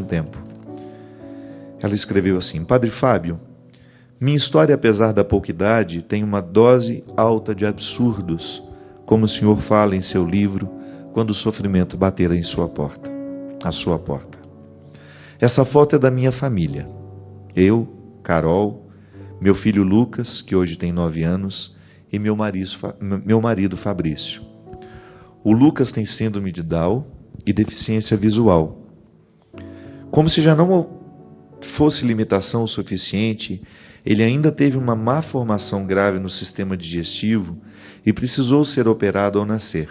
tempo. Ela escreveu assim: Padre Fábio, minha história, apesar da pouca idade, tem uma dose alta de absurdos, como o senhor fala em seu livro, quando o sofrimento bater à sua porta. Essa foto é da minha família. Eu, Carol, meu filho Lucas, que hoje tem 9 anos, e meu marido Fabrício. O Lucas tem síndrome de Down e deficiência visual. Como se já não fosse limitação o suficiente, ele ainda teve uma má formação grave no sistema digestivo e precisou ser operado ao nascer.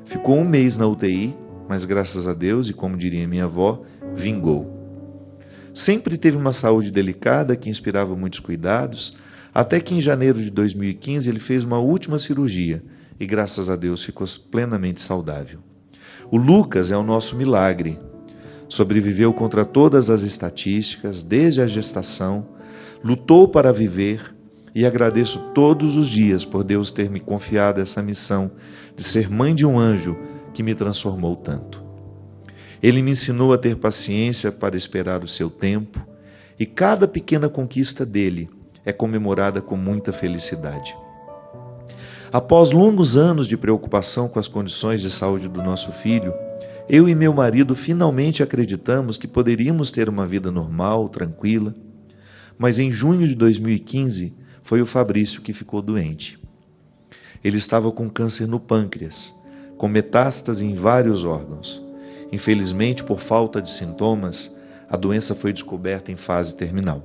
Ficou 1 mês na UTI, mas graças a Deus, e como diria minha avó, vingou. Sempre teve uma saúde delicada que inspirava muitos cuidados, até que em janeiro de 2015 ele fez uma última cirurgia e graças a Deus ficou plenamente saudável. O Lucas é o nosso milagre. Sobreviveu contra todas as estatísticas, desde a gestação, lutou para viver e agradeço todos os dias por Deus ter me confiado essa missão de ser mãe de um anjo que me transformou tanto. Ele me ensinou a ter paciência para esperar o seu tempo e cada pequena conquista dele é comemorada com muita felicidade. Após longos anos de preocupação com as condições de saúde do nosso filho, eu e meu marido finalmente acreditamos que poderíamos ter uma vida normal, tranquila, mas em junho de 2015 foi o Fabrício que ficou doente. Ele estava com câncer no pâncreas, com metástase em vários órgãos. Infelizmente, por falta de sintomas, a doença foi descoberta em fase terminal.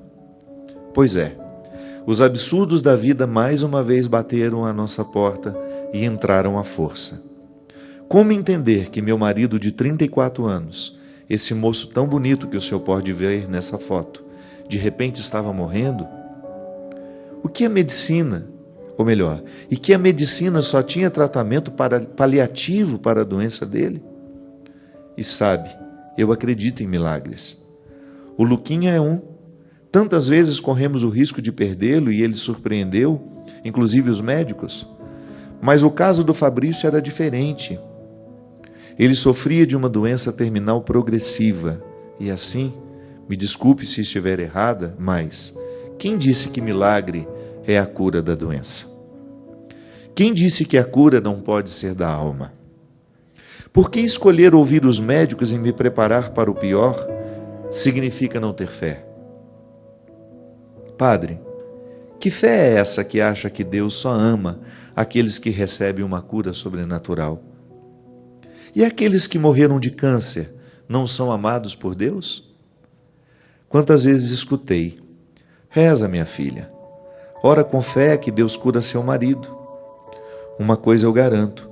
Pois é, os absurdos da vida mais uma vez bateram à nossa porta e entraram à força. Como entender que meu marido de 34 anos, esse moço tão bonito que o senhor pode ver nessa foto, de repente estava morrendo? O que é medicina? Ou melhor, e que a medicina só tinha tratamento paliativo para a doença dele? E sabe, eu acredito em milagres. O Luquinha é um. Tantas vezes corremos o risco de perdê-lo e ele surpreendeu, inclusive os médicos. Mas o caso do Fabrício era diferente. Ele sofria de uma doença terminal progressiva e assim, me desculpe se estiver errada, mas quem disse que milagre é a cura da doença? Quem disse que a cura não pode ser da alma? Por que escolher ouvir os médicos e me preparar para o pior significa não ter fé? Padre, que fé é essa que acha que Deus só ama aqueles que recebem uma cura sobrenatural? E aqueles que morreram de câncer não são amados por Deus? Quantas vezes escutei: reza, minha filha, ora com fé que Deus cura seu marido. Uma coisa eu garanto,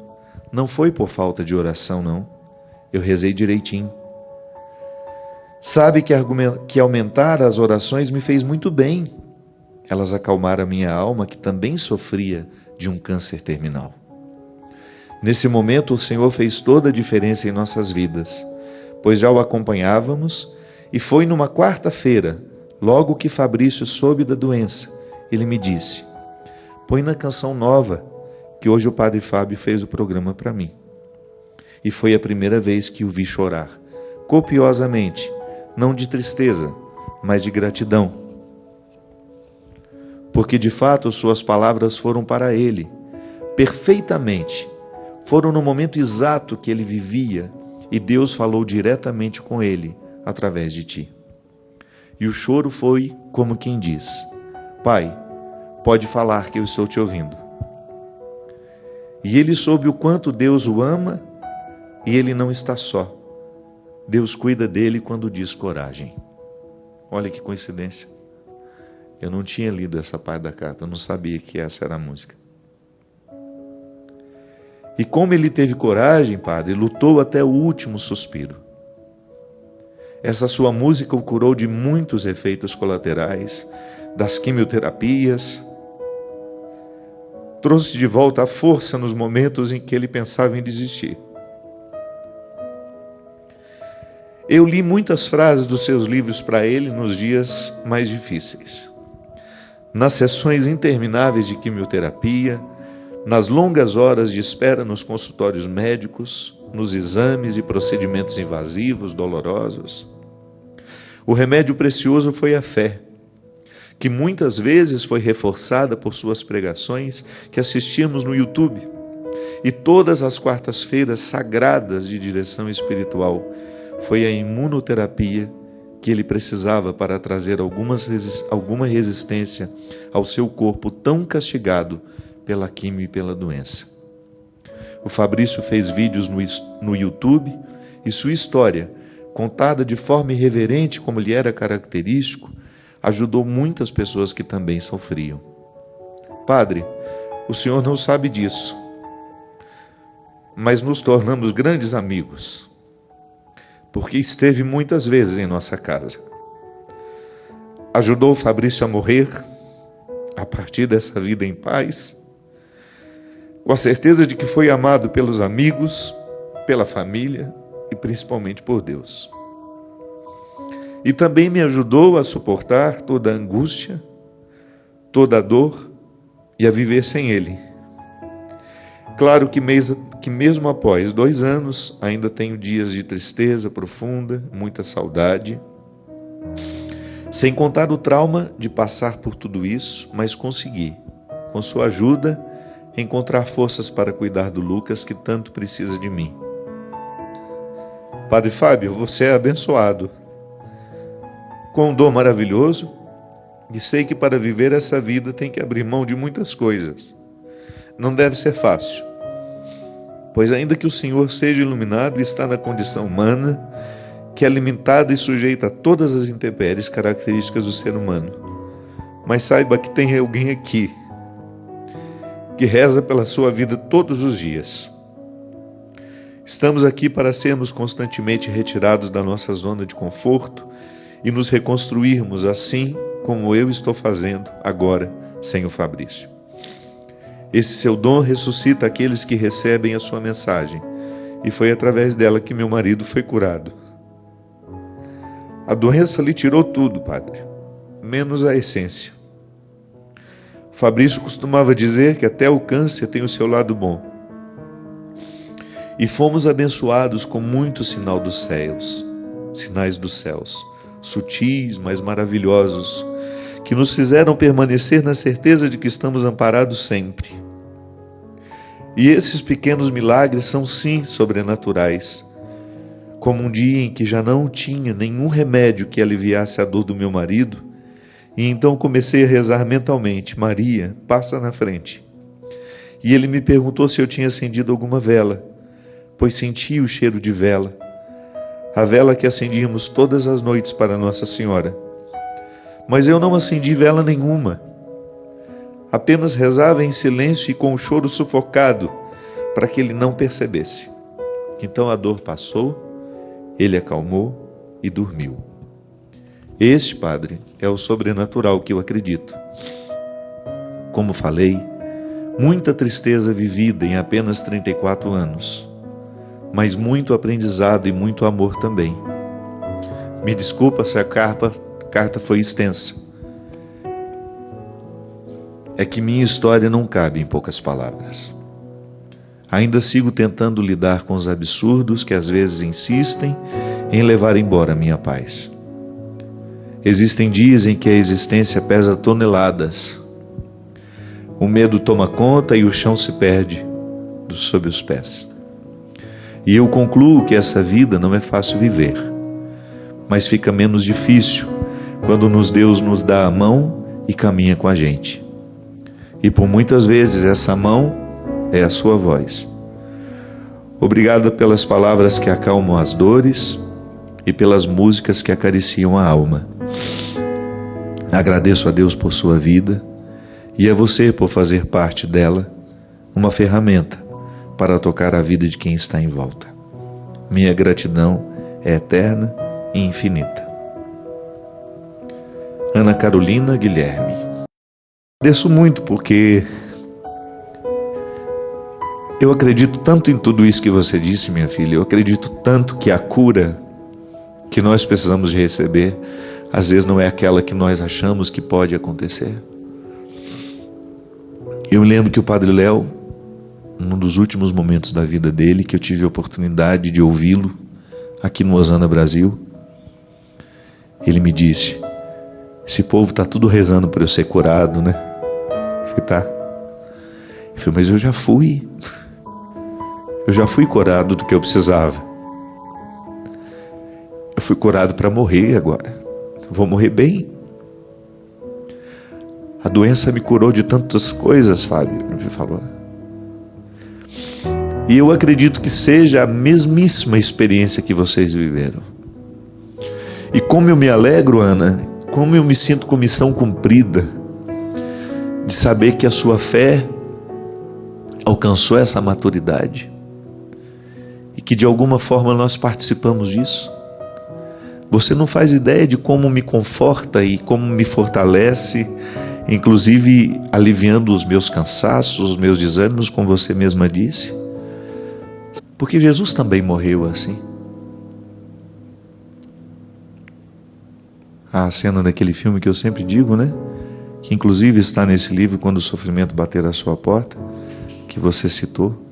não foi por falta de oração, não. Eu rezei direitinho. Sabe que aumentar as orações me fez muito bem. Elas acalmaram a minha alma, que também sofria de um câncer terminal. Nesse momento, o Senhor fez toda a diferença em nossas vidas, pois já o acompanhávamos e foi numa quarta-feira, logo que Fabrício soube da doença, ele me disse: põe na canção nova, que hoje o Padre Fábio fez o programa para mim. E foi a primeira vez que o vi chorar, copiosamente, não de tristeza, mas de gratidão. Porque de fato suas palavras foram para ele, perfeitamente, foram no momento exato que ele vivia e Deus falou diretamente com ele através de ti. E o choro foi como quem diz: Pai, pode falar que eu estou te ouvindo. E ele soube o quanto Deus o ama e ele não está só. Deus cuida dele quando diz coragem. Olha que coincidência. Eu não tinha lido essa parte da carta, eu não sabia que essa era a música. E como ele teve coragem, Padre, lutou até o último suspiro. Essa sua música o curou de muitos efeitos colaterais, das quimioterapias, trouxe de volta a força nos momentos em que ele pensava em desistir. Eu li muitas frases dos seus livros para ele nos dias mais difíceis. Nas sessões intermináveis de quimioterapia, nas longas horas de espera nos consultórios médicos, nos exames e procedimentos invasivos, dolorosos. O remédio precioso foi a fé, que muitas vezes foi reforçada por suas pregações que assistimos no YouTube. E todas as quartas-feiras sagradas de direção espiritual foi a imunoterapia que ele precisava para trazer alguma resistência ao seu corpo tão castigado pela quimio e pela doença. O Fabrício fez vídeos no YouTube e sua história, contada de forma irreverente como lhe era característico, ajudou muitas pessoas que também sofriam. Padre, o senhor não sabe disso, mas nos tornamos grandes amigos, porque esteve muitas vezes em nossa casa. Ajudou o Fabrício a morrer, a partir dessa vida em paz, com a certeza de que foi amado pelos amigos, pela família e principalmente por Deus. E também me ajudou a suportar toda a angústia, toda a dor e a viver sem Ele. Claro que mesmo após 2 anos, ainda tenho dias de tristeza profunda, muita saudade, sem contar o trauma de passar por tudo isso, mas consegui, com sua ajuda, encontrar forças para cuidar do Lucas, que tanto precisa de mim. Padre Fábio, você é abençoado, com um dom maravilhoso, e sei que para viver essa vida tem que abrir mão de muitas coisas. Não deve ser fácil, pois ainda que o Senhor seja iluminado e está na condição humana, que é limitada e sujeita a todas as intempéries características do ser humano, mas saiba que tem alguém aqui que reza pela sua vida todos os dias. Estamos aqui para sermos constantemente retirados da nossa zona de conforto e nos reconstruirmos assim como eu estou fazendo agora sem o Fabrício. Esse seu dom ressuscita aqueles que recebem a sua mensagem, e foi através dela que meu marido foi curado. A doença lhe tirou tudo, padre, menos a essência. Fabrício costumava dizer que até o câncer tem o seu lado bom. E fomos abençoados com muito sinais dos céus, sutis, mas maravilhosos, que nos fizeram permanecer na certeza de que estamos amparados sempre. E esses pequenos milagres são sim sobrenaturais, como um dia em que já não tinha nenhum remédio que aliviasse a dor do meu marido, e então comecei a rezar mentalmente: Maria, passa na frente. E ele me perguntou se eu tinha acendido alguma vela, pois sentia o cheiro de vela, a vela que acendíamos todas as noites para Nossa Senhora. Mas eu não acendi vela nenhuma, apenas rezava em silêncio e com o choro sufocado, para que ele não percebesse. Então a dor passou, ele acalmou e dormiu. Este, padre, é o sobrenatural que eu acredito. Como falei, muita tristeza vivida em apenas 34 anos, mas muito aprendizado e muito amor também. Me desculpa se a carta foi extensa. É que minha história não cabe em poucas palavras. Ainda sigo tentando lidar com os absurdos que às vezes insistem em levar embora minha paz. Existem dias em que a existência pesa toneladas. O medo toma conta e o chão se perde sob os pés. E eu concluo que essa vida não é fácil viver, mas fica menos difícil quando Deus nos dá a mão e caminha com a gente. E por muitas vezes essa mão é a sua voz. Obrigado pelas palavras que acalmam as dores e pelas músicas que acariciam a alma. Agradeço a Deus por sua vida e a você por fazer parte dela, uma ferramenta para tocar a vida de quem está em volta. Minha gratidão é eterna e infinita. Ana Carolina Guilherme. Agradeço muito porque eu acredito tanto em tudo isso que você disse, minha filha. Eu acredito tanto que a cura que nós precisamos de receber, às vezes não é aquela que nós achamos que pode acontecer. Eu lembro que o Padre Léo, num dos últimos momentos da vida dele, que eu tive a oportunidade de ouvi-lo aqui no Osana Brasil, ele me disse: esse povo está tudo rezando para eu ser curado, né? Eu falei: tá. Eu falei: mas eu já fui curado do que eu precisava. Eu fui curado para morrer agora. Eu vou morrer bem. A doença me curou de tantas coisas, Fábio, ele falou. E eu acredito que seja a mesmíssima experiência que vocês viveram. E como eu me alegro, Ana, como eu me sinto com missão cumprida, de saber que a sua fé alcançou essa maturidade e que de alguma forma nós participamos disso. Você não faz ideia de como me conforta e como me fortalece, inclusive aliviando os meus cansaços, os meus desânimos, como você mesma disse. Porque Jesus também morreu assim. A cena daquele filme que eu sempre digo, né? Que inclusive está nesse livro, Quando o Sofrimento Bater à Sua Porta, que você citou.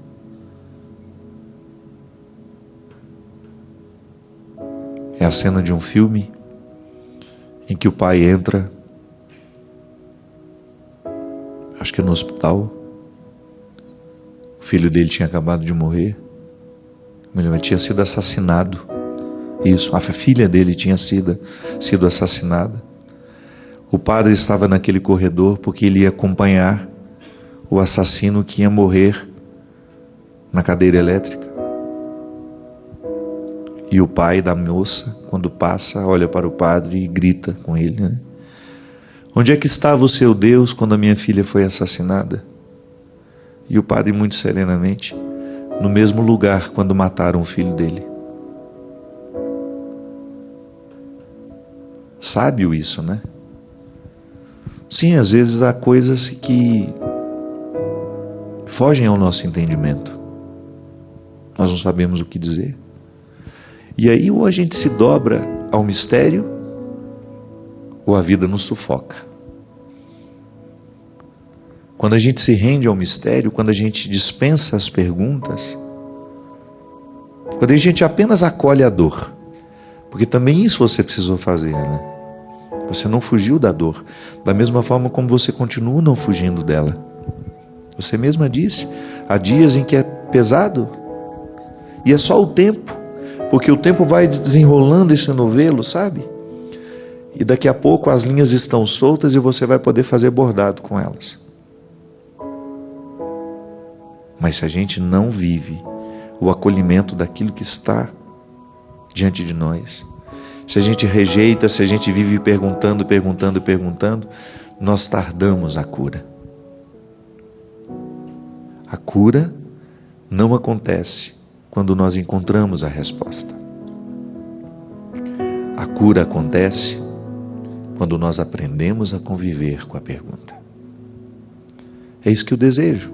É a cena de um filme em que o pai entra, acho que no hospital. O filho dele tinha acabado de morrer. Ele tinha sido assassinado. Isso, a filha dele tinha sido assassinada. O padre estava naquele corredor porque ele ia acompanhar o assassino que ia morrer na cadeira elétrica. E o pai da moça, quando passa, olha para o padre e grita com ele, né? Onde é que estava o seu Deus quando a minha filha foi assassinada? E o padre, muito serenamente: no mesmo lugar quando mataram o filho dele. Sábio isso, né? Sim, às vezes há coisas que fogem ao nosso entendimento. Nós não sabemos o que dizer. E aí ou a gente se dobra ao mistério, ou a vida nos sufoca. Quando a gente se rende ao mistério, quando a gente dispensa as perguntas, quando a gente apenas acolhe a dor, porque também isso você precisou fazer, né? Você não fugiu da dor, da mesma forma como você continua não fugindo dela. Você mesma disse, há dias em que é pesado, e é só o tempo, porque o tempo vai desenrolando esse novelo, sabe? E daqui a pouco as linhas estão soltas e você vai poder fazer bordado com elas. Mas se a gente não vive o acolhimento daquilo que está diante de nós, se a gente rejeita, se a gente vive perguntando, nós tardamos a cura. A cura não acontece quando nós encontramos a resposta. A cura acontece quando nós aprendemos a conviver com a pergunta. É isso que eu desejo.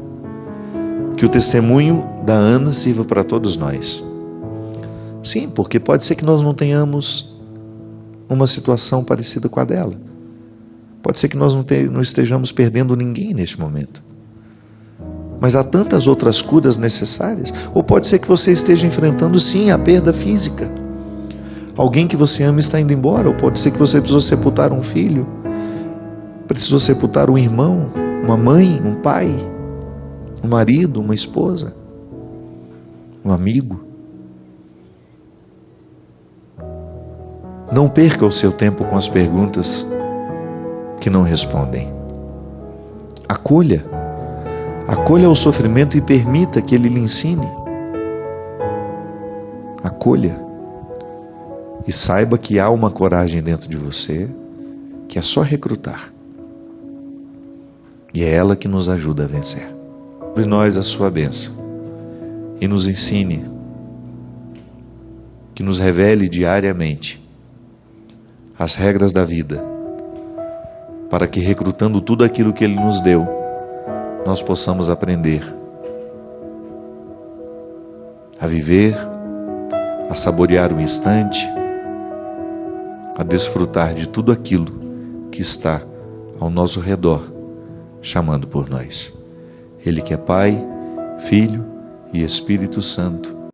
Que o testemunho da Ana sirva para todos nós. Sim, porque pode ser que nós não tenhamos uma situação parecida com a dela. Pode ser que nós não estejamos perdendo ninguém neste momento. Mas há tantas outras curas necessárias. Ou pode ser que você esteja enfrentando, sim, a perda física. Alguém que você ama está indo embora. Ou pode ser que você precisou sepultar um filho, precisou sepultar um irmão, uma mãe, um pai, um marido, uma esposa, um amigo. Não perca o seu tempo com as perguntas que não respondem. Acolha o sofrimento e permita que ele lhe ensine. Acolha e saiba que há uma coragem dentro de você que é só recrutar. E é ela que nos ajuda a vencer. Sobre nós a sua bênção e nos ensine, que nos revele diariamente as regras da vida, para que, recrutando tudo aquilo que Ele nos deu, nós possamos aprender a viver, a saborear o instante, a desfrutar de tudo aquilo que está ao nosso redor, chamando por nós. Ele que é Pai, Filho e Espírito Santo.